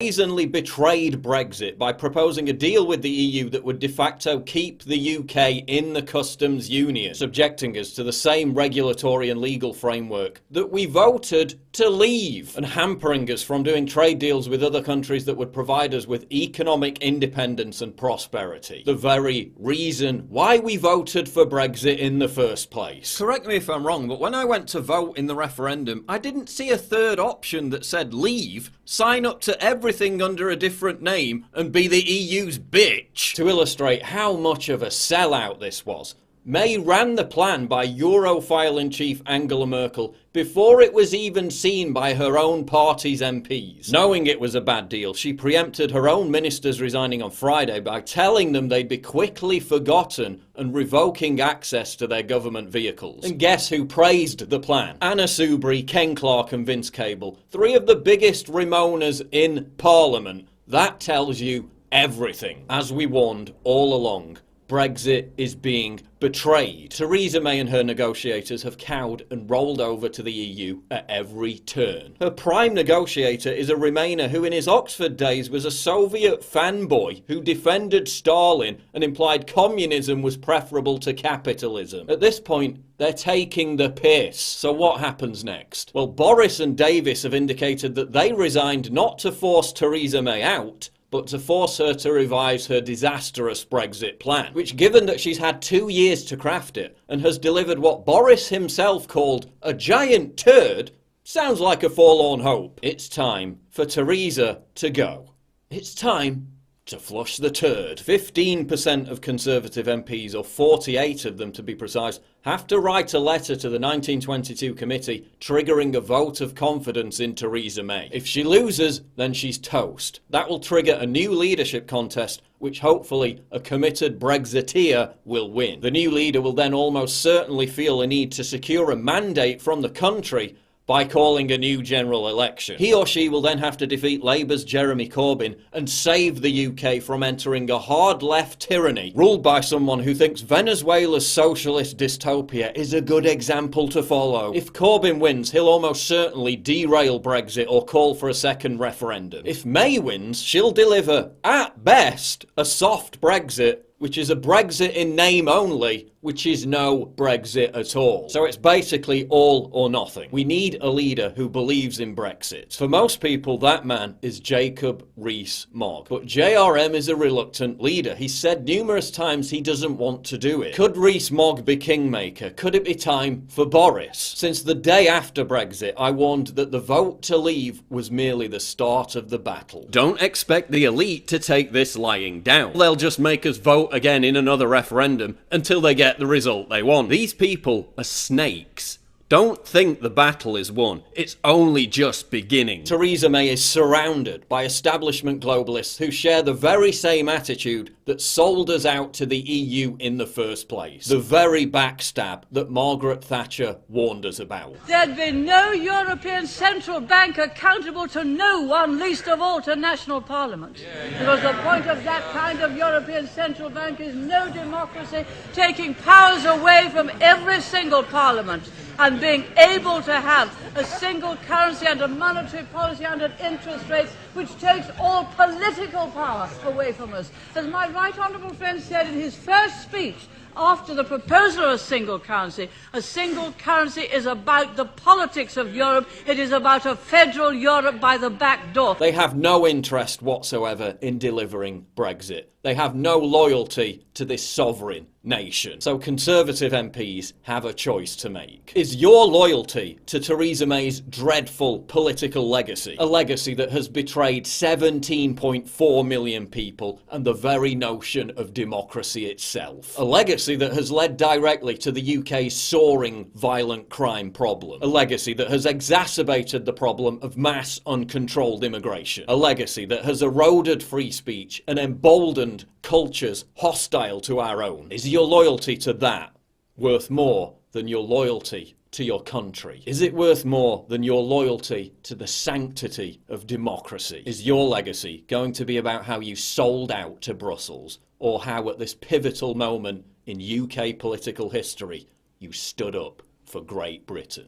brazenly betrayed Brexit by proposing a deal with the EU that would de facto keep the UK in the customs union, subjecting us to the same regulatory and legal framework that we voted to leave, and hampering us from doing trade deals with other countries that would provide us with economic independence and prosperity. The very reason why we voted for Brexit in the first place. Correct me if I'm wrong, but when I went to vote in the referendum, I didn't see a third option that said leave, sign up to everything under a different name, and be the EU's bitch. To illustrate how much of a sellout this was, May ran the plan by Europhile-in-chief Angela Merkel before it was even seen by her own party's MPs. Knowing it was a bad deal, she preempted her own ministers resigning on Friday by telling them they'd be quickly forgotten and revoking access to their government vehicles. And guess who praised the plan? Anna Soubry, Ken Clarke and Vince Cable, three of the biggest Remoaners in Parliament. That tells you everything. As we warned all along, Brexit is being betrayed. Theresa May and her negotiators have cowed and rolled over to the EU at every turn. Her prime negotiator is a Remainer who in his Oxford days was a Soviet fanboy who defended Stalin and implied communism was preferable to capitalism. At this point, they're taking the piss. So what happens next? Well, Boris and Davis have indicated that they resigned not to force Theresa May out, but to force her to revise her disastrous Brexit plan, which, given that she's had 2 years to craft it and has delivered what Boris himself called a giant turd, sounds like a forlorn hope. It's time for Theresa to go. It's time to flush the turd. 15% of Conservative MPs, or 48 of them to be precise, have to write a letter to the 1922 committee triggering a vote of confidence in Theresa May. If she loses, then she's toast. That will trigger a new leadership contest, which hopefully a committed Brexiteer will win. The new leader will then almost certainly feel a need to secure a mandate from the country by calling a new general election. He or she will then have to defeat Labour's Jeremy Corbyn and save the UK from entering a hard left tyranny ruled by someone who thinks Venezuela's socialist dystopia is a good example to follow. If Corbyn wins, he'll almost certainly derail Brexit or call for a second referendum. If May wins, she'll deliver, at best, a soft Brexit, which is a Brexit in name only, which is no Brexit at all. So it's basically all or nothing. We need a leader who believes in Brexit. For most people, that man is Jacob Rees-Mogg. But JRM is a reluctant leader. He's said numerous times he doesn't want to do it. Could Rees-Mogg be kingmaker? Could it be time for Boris? Since the day after Brexit, I warned that the vote to leave was merely the start of the battle. Don't expect the elite to take this lying down. They'll just make us vote again in another referendum until they get the result they want. These people are snakes. Don't think the battle is won. It's only just beginning. Theresa May is surrounded by establishment globalists who share the very same attitude that sold us out to the EU in the first place. The very backstab that Margaret Thatcher warned us about. There'd be no European Central Bank accountable to no one, least of all to national parliaments. Because the point of that kind of European Central Bank is no democracy, taking powers away from every single parliament, and being able to have a single currency and a monetary policy and an interest rates which takes all political power away from us. As my right honourable friend said in his first speech after the proposal of a single currency is about the politics of Europe. It is about a federal Europe by the back door. They have no interest whatsoever in delivering Brexit. They have no loyalty to this sovereign nation. So Conservative MPs have a choice to make. Is your loyalty to Theresa May's dreadful political legacy, a legacy that has betrayed 17.4 million people and the very notion of democracy itself? A legacy that has led directly to the UK's soaring violent crime problem. A legacy that has exacerbated the problem of mass uncontrolled immigration. A legacy that has eroded free speech and emboldened cultures hostile to our own. Is your loyalty to that worth more than your loyalty to your country? Is it worth more than your loyalty to the sanctity of democracy? Is your legacy going to be about how you sold out to Brussels, or how at this pivotal moment in UK political history you stood up for Great Britain?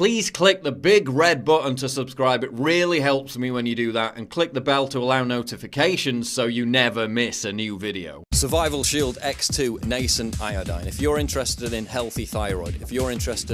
Please click the big red button to subscribe. It really helps me when you do that, and click the bell to allow notifications so you never miss a new video. Survival Shield X2 Nascent Iodine. If you're interested in healthy thyroid, if you're interested